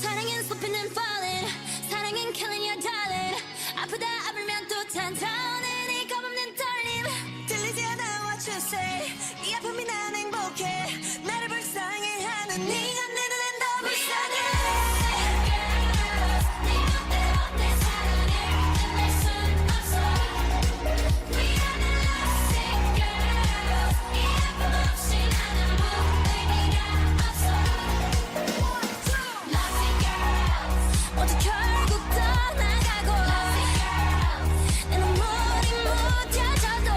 사랑은 slipping and falling. 사랑은 killing your darling. 아프다 아프면 또 탄탄해. 이 겁없는 떨림. 들리지 않아 what you say. 이 아픔이 난 행복해. 나를 불쌍해하는 네가 내 눈엔 더 불쌍해. 네 맘대로 내 사랑을 끝낼 순 없어. We are the lovesick girls. 이 아픔 없이 난 아무 의미가 없어. Lovesick girls. 모두 결국 떠나가고 내 눈물이 묻혀져도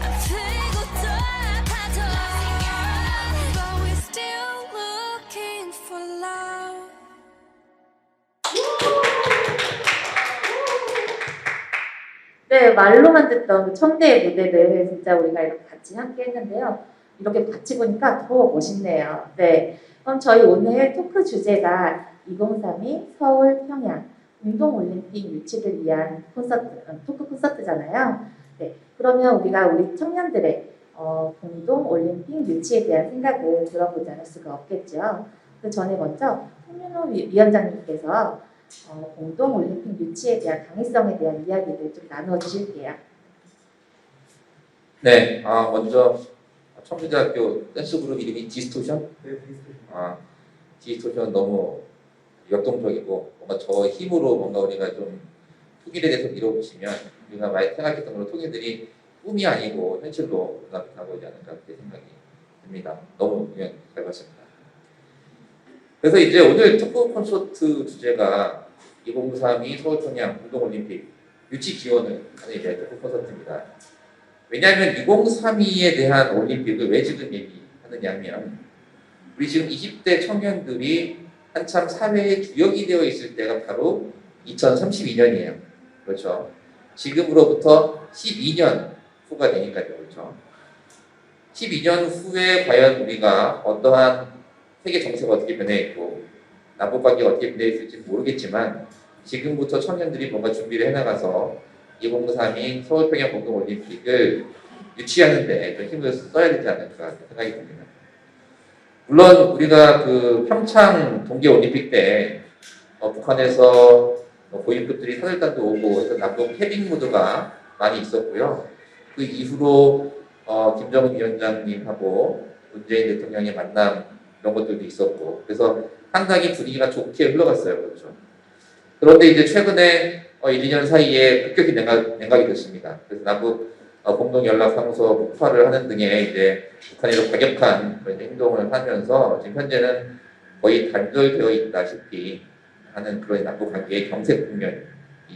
아프고 또 아파도 But we're still looking for love. 네, 말로만 듣던 그 청대의 무대를 진짜 우리가 이렇게 같이 함께 했는데요. 이렇게 같이 보니까 더 멋있네요. 네, 그럼 저희 오늘 토크 주제가 2032 서울 평양 공동올림픽 유치를 위한 콘서트, 토크 콘서트잖아요. 네, 그러면 우리가 우리 청년들의 공동올림픽 유치에 대한 생각을 들어보지 않을 수가 없겠죠. 그 전에 먼저 홍윤호 위원장님께서 공동올림픽 유치에 대한 강의성에 대한 이야기를 좀 나누어 주실게요. 네, 먼저 청주대학교 댄스 그룹 이름이 디스토션? 네, 비슷해요. 디스토션 너무 역동적이고 뭔가 저 힘으로 뭔가 우리가 좀 통일에 대해서 밀어붙이면 우리가 많이 생각했던 그런 통일들이 꿈이 아니고 현실로 가고 있지 않을까 그렇게 생각이 듭니다. 너무 잘 봤습니다. 그래서 이제 오늘 토크 콘서트 주제가 2032 서울평양 공동올림픽 유치 기원을 하는 이제 토크 콘서트입니다. 왜냐하면 2032에 대한 올림픽을 왜 지금 얘기하느냐면 우리 지금 20대 청년들이 한참 사회의 주역이 되어 있을 때가 바로 2032년이에요. 그렇죠. 지금으로부터 12년 후가 되니까요. 그렇죠. 12년 후에 과연 우리가 어떠한 세계 정세가 어떻게 변해 있고 남북 관계가 어떻게 변해 있을지 모르겠지만 지금부터 청년들이 뭔가 준비를 해나가서 2032 서울평양 공동올림픽을 유치하는 데 좀 힘을 써야 되지 않을까 생각이 듭니다. 물론 우리가 그 평창 동계올림픽 때 북한에서 고위급들이 사절단도 오고 해서 남북 해빙 무드가 많이 있었고요. 그 이후로 김정은 위원장님하고 문재인 대통령의 만남 이런 것들도 있었고 그래서 상당히 분위기가 좋게 흘러갔어요. 그렇죠. 그런데 이제 최근에 1, 2년 사이에 급격히 냉각이 됐습니다. 그래서 남북 공동연락사무소 폭파를 하는 등의 이제 북한에서 과격한 그런 행동을 하면서 지금 현재는 거의 단절되어 있다시피 하는 그런 남북 관계의 경색 국면이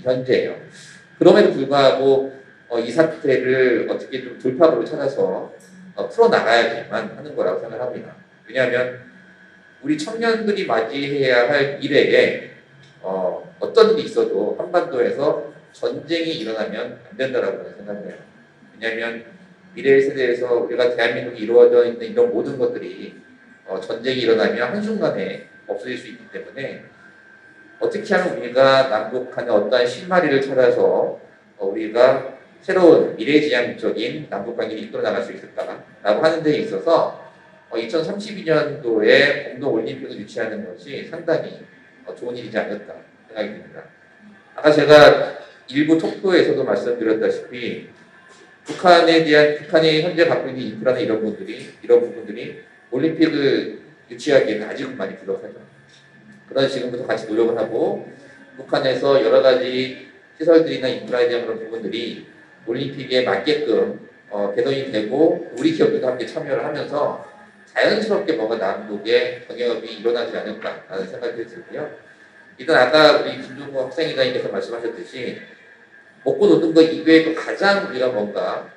현재예요. 그럼에도 불구하고 이 사태를 어떻게 좀 돌파구를 찾아서 풀어나가야지만 하는 거라고 생각합니다. 왜냐하면 우리 청년들이 맞이해야 할 미래에 어떤 일이 있어도 한반도에서 전쟁이 일어나면 안 된다라고 생각해요. 왜냐하면 미래 세대에서 우리가 대한민국이 이루어져 있는 이런 모든 것들이 전쟁이 일어나면 한순간에 없어질 수 있기 때문에 어떻게 하면 우리가 남북 간의 어떠한 실마리를 찾아서 우리가 새로운 미래지향적인 남북 관계를 이끌어 나갈 수 있을까라고 하는 데 있어서 2032년도에 공동올림픽을 유치하는 것이 상당히 좋은 일이지 않을까 생각이 듭니다. 아까 제가 일부 토크에서도 말씀드렸다시피 북한이 현재 갖고 있는 인프라나 이런 부분들이 올림픽을 유치하기에는 아직은 많이 부족하죠. 그런 지금부터 같이 노력을 하고 북한에서 여러 가지 시설들이나 인프라에 대한 그런 부분들이 올림픽에 맞게끔 개선이 되고 우리 기업들도 함께 참여를 하면서 자연스럽게 뭔가 남북의 경협이 일어나지 않을까라는 생각이 들고요. 일단 아까 우리 김종국 학생회장님께서 말씀하셨듯이 먹고 노는 거 이외에도 가장 우리가 뭔가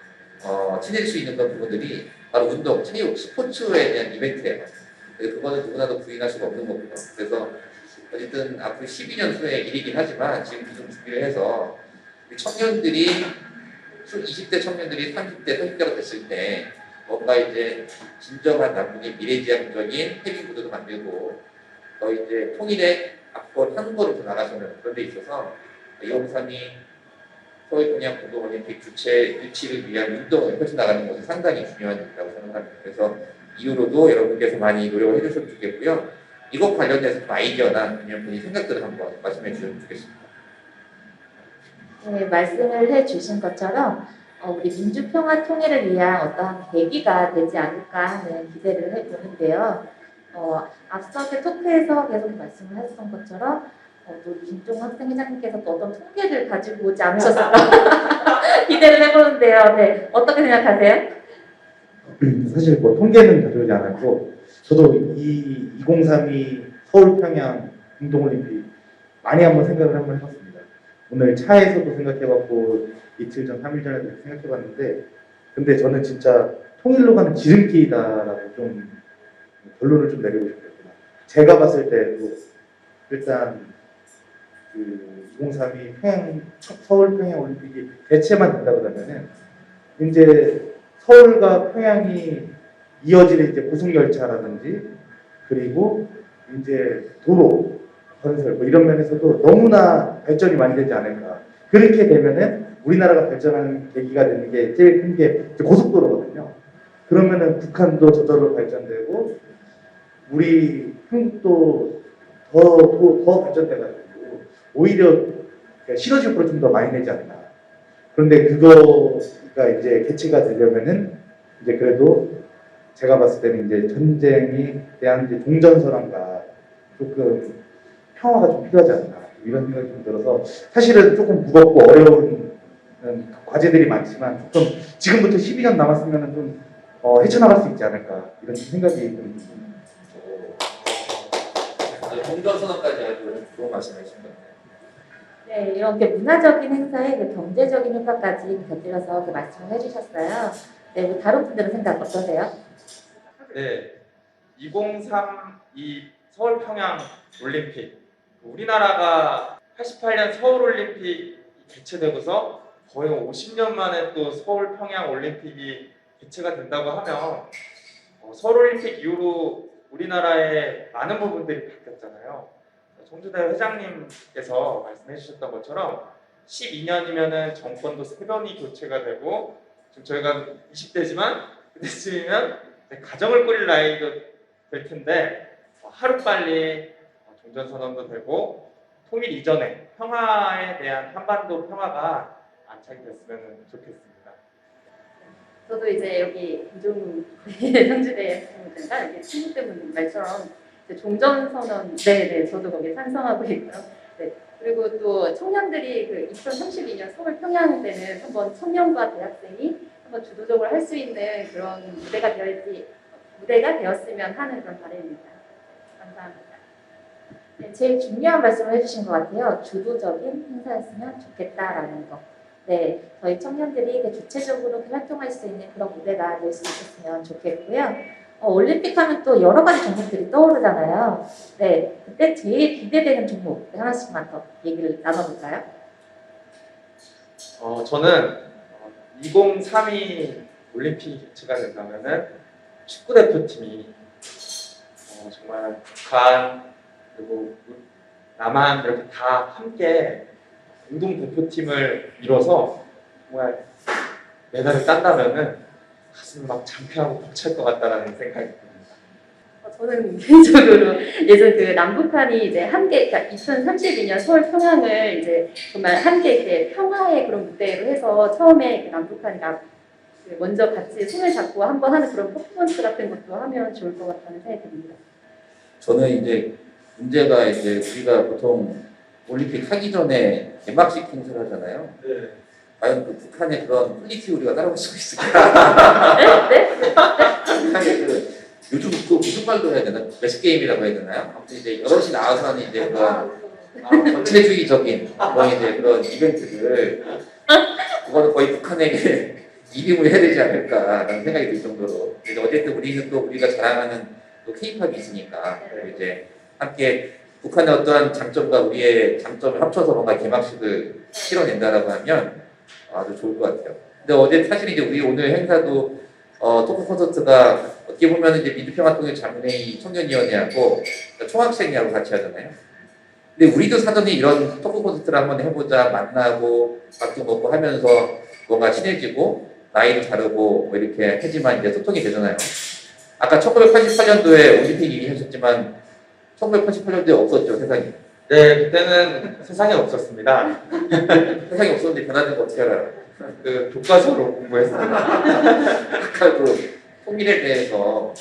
친해질 수 있는 그런 부분들이 바로 운동, 체육, 스포츠에 대한 이벤트예요. 그래서 그거는 누구나도 부인할 수가 없는 거고요. 그래서 어쨌든 앞으로 12년 후의 일이긴 하지만 지금 좀 준비를 해서 우리 청년들이 20대 청년들이 30대, 40대가 됐을 때 뭔가 이제 진정한 남북의 미래지향적인 해빙 구도도 만들고 더 이제 통일의 앞으로 한 걸음 더 나가서는 그런 데 있어서 2032 서울평양 공동올림픽 주최 일치를 위한 운동을 펼쳐나가는 것이 상당히 중요한 일이라고 생각합니다. 그래서 이후로도 여러분께서 많이 노력을 해주셨으면 좋겠고요. 이것 관련해서 아이디어나 아니면 본인 생각들을 한번 말씀해 주시면 좋겠습니다. 네, 말씀을 해주신 것처럼 우리 민주평화 통일을 위한 어떠한 계기가 되지 않을까 하는 기대를 해보는데요. 앞서 토크에서 계속 말씀을 하셨던 것처럼 또 김종국 학생회장님께서 또 어떤 통계를 가지고 오지 않으셨을까 기대를 해보는데요. 네, 어떻게 생각하세요? 사실 뭐 통계는 가져오지 않았고 저도 이 2032 서울평양 공동올림픽 많이 한번 생각을 한번 해봤습니다. 오늘 차에서도 생각해봤고 이틀 전, 3일 전에도 생각해봤는데 근데 저는 진짜 통일로 가는 지름길이다라고 좀 결론을 좀 내리고 싶었구나. 제가 봤을 때도 일단 그 2032 서울 평양 올림픽이 개최만 된다 그러면은 이제 서울과 평양이 이어지는 이제 고속열차라든지 그리고 이제 도로 건설 뭐 이런 면에서도 너무나 발전이 많이 되지 않을까. 그렇게 되면은 우리나라가 발전하는 계기가 되는 게 제일 큰 게 고속도로거든요. 그러면은 북한도 저절로 발전되고 우리 한국도 더 발전돼가지고 오히려 시너지효과를 좀 더 많이 내지 않나. 그런데 그거가 이제 개최가 되려면은 이제 그래도 제가 봤을 때는 이제 전쟁이 대한 이제 종전선언과 조금 평화가 좀 필요하지 않나 이런 생각이 좀 들어서 사실은 조금 무겁고 어려운 과제들이 많지만 조금 지금부터 12년 남았으면 좀 헤쳐나갈 수 있지 않을까 이런 생각이 좀 종전선언까지 아주 좋은 말씀해 주신 것 같아요. 네, 이렇게 문화적인 행사에 경제적인 효과까지 곁들여서 말씀을 해주셨어요. 네, 뭐 다른 분들은 생각 어떠세요? 네, 2032 서울 평양 올림픽 우리나라가 88년 서울 올림픽 개최되고서 거의 50년 만에 또 서울 평양 올림픽이 개최가 된다고 하면 서울 올림픽 이후로 우리나라의 많은 부분들이 바뀌었잖아요. 송주대 회장님께서 말씀해 주셨던 것처럼 12년이면은 정권도 3번이 교체가 되고 지금 저희가 20대지만 그때쯤이면 가정을 꾸릴 나이도 될 텐데 하루빨리 종전선언도 되고 통일 이전에 평화에 대한 한반도 평화가 안착이 됐으면 좋겠습니다. 저도 이제 여기 김종국 성주대 학생회장과 이렇게 친구 때문 말처럼 종전선언, 네, 저도 거기에 찬성하고 있고요. 네, 그리고 또 청년들이 그 2032년 서울 평양 때는 한번 청년과 대학생이 한번 주도적으로 할 수 있는 그런 무대가 되었으면 하는 그런 바람입니다. 감사합니다. 네, 제일 중요한 말씀을 해주신 것 같아요. 주도적인 행사였으면 좋겠다라는 거. 네, 저희 청년들이 주체적으로 활동할 수 있는 그런 무대가 될 수 있었으면 좋겠고요. 올림픽 하면 또 여러 가지 종목들이 떠오르잖아요. 네, 그때 제일 기대되는 종목 하나씩만 더 얘기를 나눠볼까요? 저는 2032 올림픽이 개최가 된다면은 축구 대표팀이 정말 북한 그리고 남한 이렇게 다 함께 공동 대표팀을 이뤄서 정말 메달을 딴다면은 가슴이 막 장쾌하고 벅찰 것 같다라는 생각이 듭니다. 저는 개인적으로 예전 그 남북한이 이제 함께, 그러니까 2032년 서울 평양을 이제 정말 함께 이렇게 평화의 그런 무대로 해서 처음에 그 남북한이 먼저 같이 손을 잡고 한번 하는 그런 퍼포먼스 같은 것도 하면 좋을 것 같다는 생각이 듭니다. 저는 이제 문제가 이제 우리가 보통 올림픽 하기 전에 개막식 행사를 하잖아요. 네. 과연 그 북한의 그런 퀄리티 우리가 따라올 수 있을까? 네? 북한의 요즘 그 무슨 말로 해야 되나? 매스 게임이라고 해야 되나요? 아무튼 이제 여럿이 나와서 하는 이제 그런 전체주의적인 그런 이제 그런 이벤트들 그거는 거의 북한에게 입임을 해야 되지 않을까라는 생각이 들 정도로 이제 어쨌든 우리는 또 우리가 자랑하는 또 K-팝이 있으니까 그리고 이제 함께 북한의 어떠한 장점과 우리의 장점을 합쳐서 뭔가 개막식을 실어낸다라고 하면 아주 좋을 것 같아요. 근데 어제 사실 이제 우리 오늘 행사도 토크 콘서트가 어떻게 보면 이제 민주평화통일 자문회의 청년위원회하고 총학생회하고 같이 하잖아요. 근데 우리도 사전에 이런 토크 콘서트를 한번 해보자 만나고 밥도 먹고 하면서 뭔가 친해지고 나이도 다르고 뭐 이렇게 하지만 이제 소통이 되잖아요. 아까 1988년도에 올림픽 얘기하셨지만 1988년도에 없었죠 세상이. 네, 그때는 세상에 없었습니다. 세상이 없었는데 변하는 거 어떻게 알아요? 그 교과서로 공부했습니다. 아까 그 통일에 대해서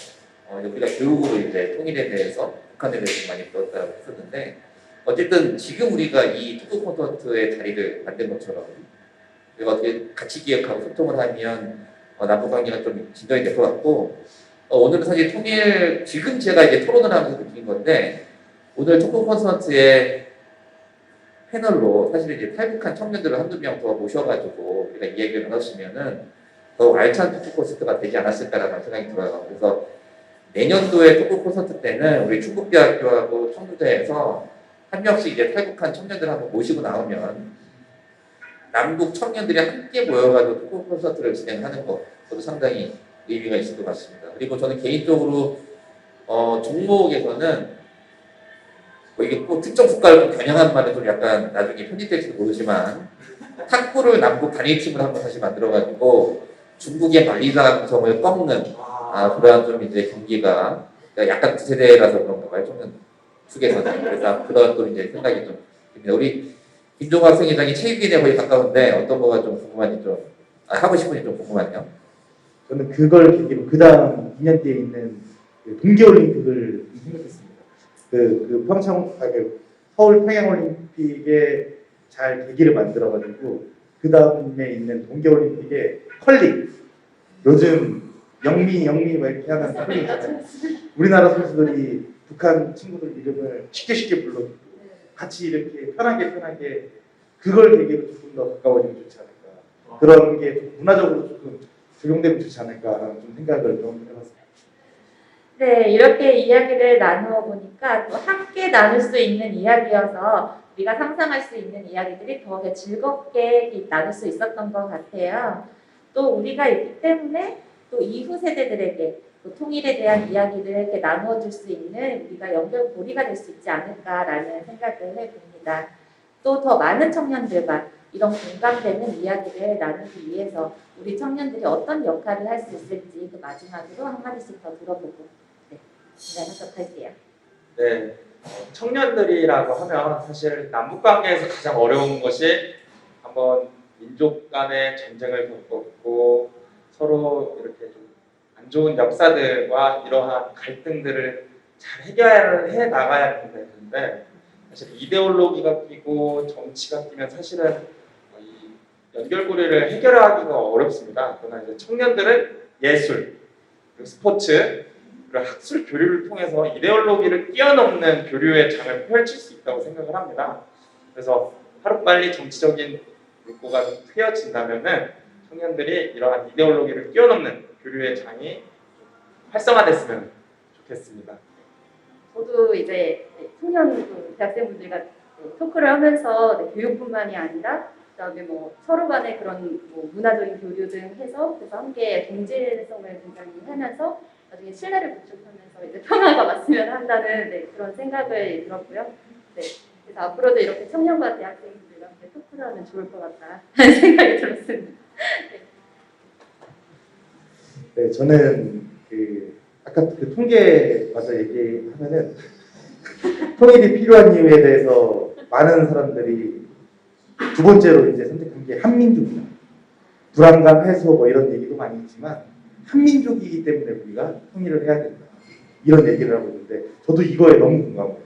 우리가 교육으로 이제 통일에 대해서 북한에 대해서 많이 배웠다고 했었는데 어쨌든 지금 우리가 이 토크 콘서트의 자리를 만든 것처럼 우리가 어떻게 같이 기획하고 소통을 하면 남북 관계가 좀 진전이 될 것 같고 오늘은 사실 통일 지금 제가 이제 토론을 하면서 느낀 건데 오늘 토크 콘서트의 패널로 사실 이제 탈북한 청년들을 한두 명 더 모셔가지고 우리가 이야기를 나눴으면은 더 알찬 토크 콘서트가 되지 않았을까라는 생각이 들어요. 그래서 내년도에 토크 콘서트 때는 우리 충북대학교하고 청주대에서 한 명씩 이제 탈북한 청년들 한번 모시고 나오면 남북 청년들이 함께 모여가지고 토크 콘서트를 진행하는 것도 상당히 의미가 있을 것 같습니다. 그리고 저는 개인적으로 종목에서는 뭐 이게 꼭 특정 국가를 겨냥하는 말은 좀 약간 나중에 편집될지도 모르지만 탁구를 남북 단일팀을 한번 다시 만들어가지고 중국의 만리장성을 꺾는 그러한 좀 이제 경기가 약간 세대라서 그런가 봐요. 청년 축에서는. 그래서 그런 또 이제 생각이 좀 듭니다. 우리 김종호 학생회장이 체육인에 거의 가까운데 어떤 거가 좀 궁금한지 좀 하고 싶은지 좀 궁금하네요. 저는 그걸 계기로 그 다음 2년 뒤에 있는 그 동계올림픽을 생각했습니다. 서울 평양올림픽에 잘 계기를 만들어가지고 그 다음에 있는 동계올림픽에 컬링 요즘 영미 막 이렇게 하는 컬링 있잖아요. 우리나라 선수들이 북한 친구들 이름을 쉽게 불러주고 같이 이렇게 편하게 그걸 계기로 조금 더 가까워지면 좋지 않을까. 그런 게 문화적으로 조금 적용되면 좋지 않을까라는 좀 생각을 좀 해봤습니다. 네, 이렇게 이야기를 나누어 보니까 또 함께 나눌 수 있는 이야기여서 우리가 상상할 수 있는 이야기들이 더 즐겁게 나눌 수 있었던 것 같아요. 또 우리가 있기 때문에 또 이후 세대들에게 또 통일에 대한 이야기를 이렇게 나누어 줄 수 있는 우리가 연결고리가 될 수 있지 않을까라는 생각을 해봅니다. 또 더 많은 청년들과 이런 공감되는 이야기를 나누기 위해서 우리 청년들이 어떤 역할을 할 수 있을지 그 마지막으로 한마디씩 더 들어보고 진행하도록 할게요. 네, 청년들이라고 하면 사실 남북 관계에서 가장 어려운 것이 한번 민족 간의 전쟁을 겪었고 서로 이렇게 좀 안 좋은 역사들과 이러한 갈등들을 잘 해결해 나가야 되는데 사실 이데올로기가 끼고 정치가 끼면 사실은 이 연결고리를 해결하기가 어렵습니다. 그러나 이제 청년들은 예술, 그리고 스포츠, 그리고 학술 교류를 통해서 이데올로기를 뛰어넘는 교류의 장을 펼칠 수 있다고 생각을 합니다. 그래서 하루빨리 정치적인 물꼬가 좀 트여진다면은 청년들이 이러한 이데올로기를 뛰어넘는 교류의 장이 활성화됐으면 좋겠습니다. 저도 이제 청년 대학생분들과 토크를 하면서 교육뿐만이 아니라 그다음에 뭐 서로 간의 그런 뭐 문화적인 교류 등 해서 그래서 함께 동질성을 굉장히 하면서 나중에 신뢰를 구축하면서 이제 평화가 왔으면 한다는 그런 생각을 들었고요. 네, 그래서 앞으로도 이렇게 청년과 대학생들과 함께 토크를 하면 좋을 것 같다 하는 생각이 들었습니다. 네, 저는 아까 통계 맞아 얘기하면은 통일이 필요한 이유에 대해서 많은 사람들이 두 번째로 이제 선택한 게 한민족이다. 불안감 해소 뭐 이런 얘기도 많이 있지만 한민족이기 때문에 우리가 통일을 해야 된다. 이런 얘기를 하고 있는데 저도 이거에 너무 공감해요.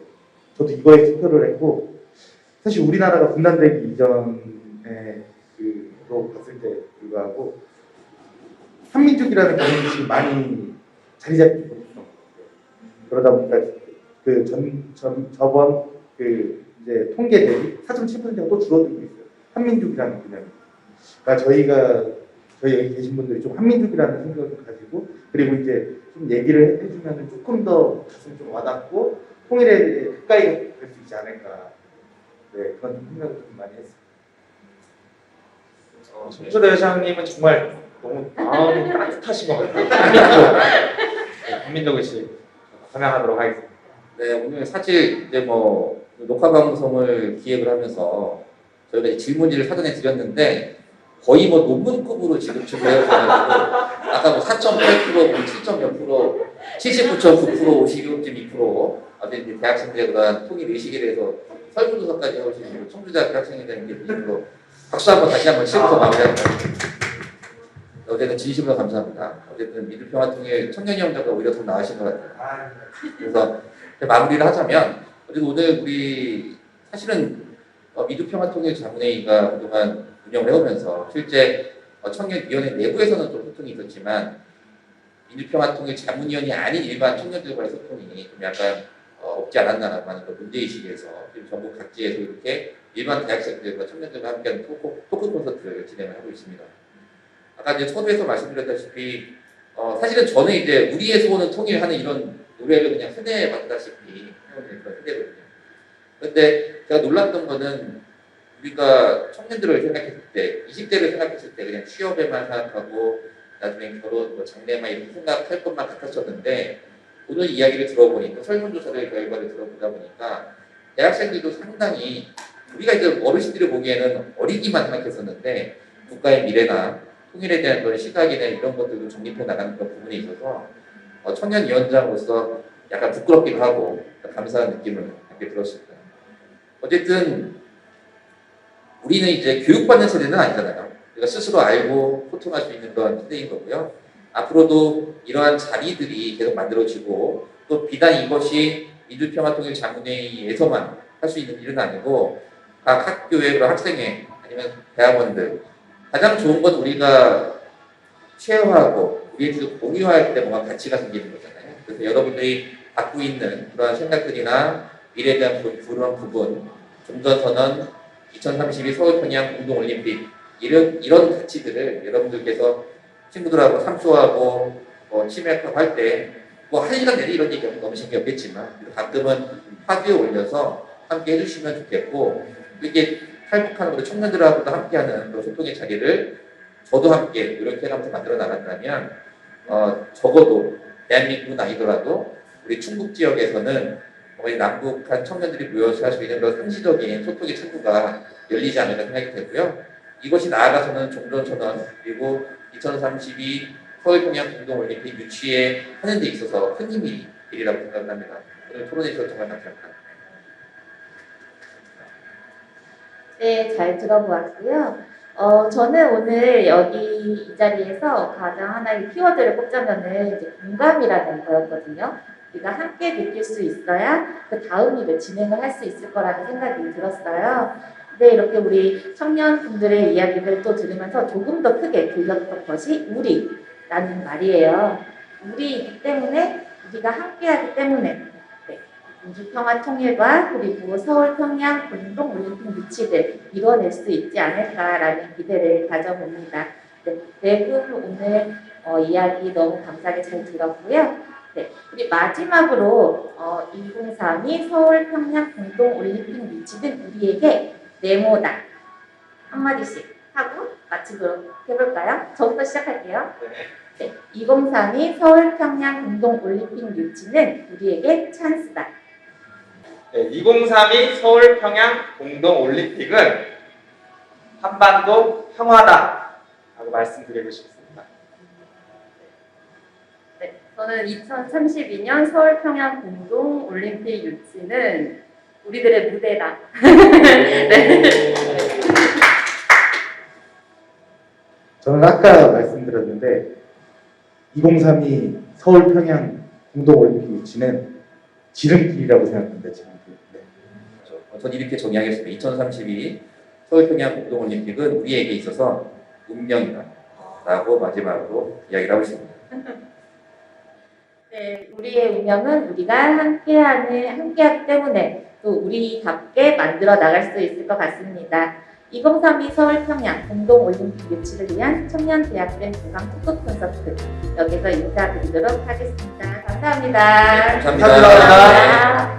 저도 이거에 투표를 했고 사실 우리나라가 분단되기 이전에 그로 봤을 때 불구하고 한민족이라는 개념이 지금 많이 자리 잡고 있어. 그러다 보니까 저번 이제 통계 대비 4.7%가 또 줄어들고 있어요. 한민족이라는 개념이. 그러니까 저희 여기 계신 분들이 좀 한민족이라는 생각을 가지고 그리고 이제 좀 얘기를 해주면 조금 더 가슴이 좀 와닿고 통일에 가까이 될 수 있지 않을까. 네, 그런 생각을 좀 많이 했어요. 정주 대장님은 정말 너무 마음이 따뜻하신 것 같아요. 한민족의식 감양하도록 하겠습니다. 네, 오늘 사실 이제 뭐 녹화 방송을 기획을 하면서 저희가 이제 질문지를 사전에 드렸는데 거의 뭐 논문급으로 지금 준비해서 아까 뭐 4.8%, 뭐 7.몇 %, 79.9%, 56.2% 어제 이제 대학생들의 그런 통일 의식에 대해서 설문조사까지 해오신 청주대학교 학생회장님께 박수 한번 다시 한번 치고서 마무리합니다. 어제는 진심으로 감사합니다. 어쨌든 미주평화통일 청년위원장보다 오히려 더 나으신 것 같아요. 그래서 마무리를 하자면 그리고 오늘 우리 사실은 미주평화통일 자문회의가 그동안 운영을 해오면서 실제 청년위원회 내부에서는 좀 소통이 있었지만 미주평화통일 자문위원이 아닌 일반 청년들과의 소통이 좀 약간 없지 않았나라는 그런 문제의식에서 지금 전국 각지에서 이렇게 일반 대학생들과 청년들과 함께하는 토크 콘서트를 진행을 하고 있습니다. 아까 이제 서두에서 말씀드렸다시피 사실은 저는 이제 우리에서 오는 통일하는 이런 노래를 그냥 흔해 봤다시피 해오는 그런 세대거든요. 그런데 제가 놀랐던 거는 우리가 청년들을 생각했을 때, 20대를 생각했을 때 그냥 취업에만 생각하고 나중에 결혼, 뭐 장래만 이런 생각할 것만 같았었는데 오늘 이야기를 들어보니까 설문조사의 결과를 들어보다 보니까 대학생들도 상당히 우리가 이제 어르신들이 보기에는 어리기만 생각했었는데 국가의 미래나 통일에 대한 그런 시각이나 이런 것들도 정립해 나가는 그런 부분에 있어서 청년위원장으로서 약간 부끄럽기도 하고 감사한 느낌을 갖게 들었습니다. 어쨌든 우리는 이제 교육받는 세대는 아니잖아요. 우리가 스스로 알고 소통할 수 있는 그런 세대인 거고요. 앞으로도 이러한 자리들이 계속 만들어지고 또 비단 이것이 민주평화통일 자문회의에서만 할 수 있는 일은 아니고 각 학교의 그런 학생회 아니면 대학원들 가장 좋은 건 우리가 쉐어하고 우리에서 공유할 때 뭔가 가치가 생기는 거잖아요. 그래서 여러분들이 갖고 있는 그런 생각들이나 미래에 대한 그런 부분 좀 더 저는 2032 서울평양 공동올림픽 이런 가치들을 여러분들께서 친구들하고 삼수하고 치맥하고 할 때 뭐 한 시간 내내 이런 얘기하면 너무 신기하겠지만 가끔은 화두에 올려서 함께 해주시면 좋겠고 이게 탈북하는 우리 청년들하고도 함께하는 그런 소통의 자리를 저도 함께 노력해가면서 만들어 나간다면 적어도 대한민국은 아니더라도 우리 충북 지역에서는 우리 남북한 청년들이 모여서 할 수 있는 그런 상시적인 소통의 창구가 열리지 않을까 생각이 되고요. 이것이 나아가서는 종전선언 그리고 2032 서울평양 공동올림픽 유치에 하는 데 있어서 큰 힘이 되리라고 생각합니다. 오늘 토론해 주셔서 정말 감사합니다. 네, 잘 들어보았고요. 저는 오늘 여기 이 자리에서 가장 하나의 키워드를 꼽자면은 이제 공감이라는 거였거든요. 우리가 함께 느낄 수 있어야 그 다음 일을 진행을 할 수 있을 거라는 생각이 들었어요. 네, 이렇게 우리 청년분들의 이야기를 또 들으면서 조금 더 크게 들렸던 것이 우리라는 말이에요. 우리이기 때문에 우리가 함께하기 때문에 민주평화 통일과 그리고 서울평양 공동올림픽 유치를 이뤄낼 수 있지 않을까라는 기대를 가져봅니다. 네, 대부분 오늘 이야기 너무 감사하게 잘 들었고요. 네, 우리 마지막으로 2032 서울평양 공동올림픽 유치는 우리에게 네모다 한마디씩 하고 마치도록 해볼까요? 저부터 시작할게요. 네, 2032 서울평양 공동올림픽 유치는 우리에게 찬스다. 네, 2032 서울평양 공동올림픽은 한반도 평화다라고 말씀드리고 싶습니다. 네, 저는 2032년 서울평양 공동올림픽 유치는 우리들의 무대다. 네. 저는 아까 말씀드렸는데 2032 서울평양 공동올림픽 유치는 지름길이라고 생각합니다. 지름길. 네. 저는 이렇게 정의하겠습니다. 2032 서울평양 공동올림픽은 우리에게 있어서 운명이다 라고 마지막으로 이야기를 하고 있습니다. 네, 우리의 운명은 우리가 함께하기 때문에 또 우리답게 만들어 나갈 수 있을 것 같습니다. 2032 서울평양 공동올림픽 유치를 위한 청년대학생 구강 토크 콘서트 여기서 인사드리도록 하겠습니다. 감사합니다. 감사합니다. 감사합니다. 감사합니다.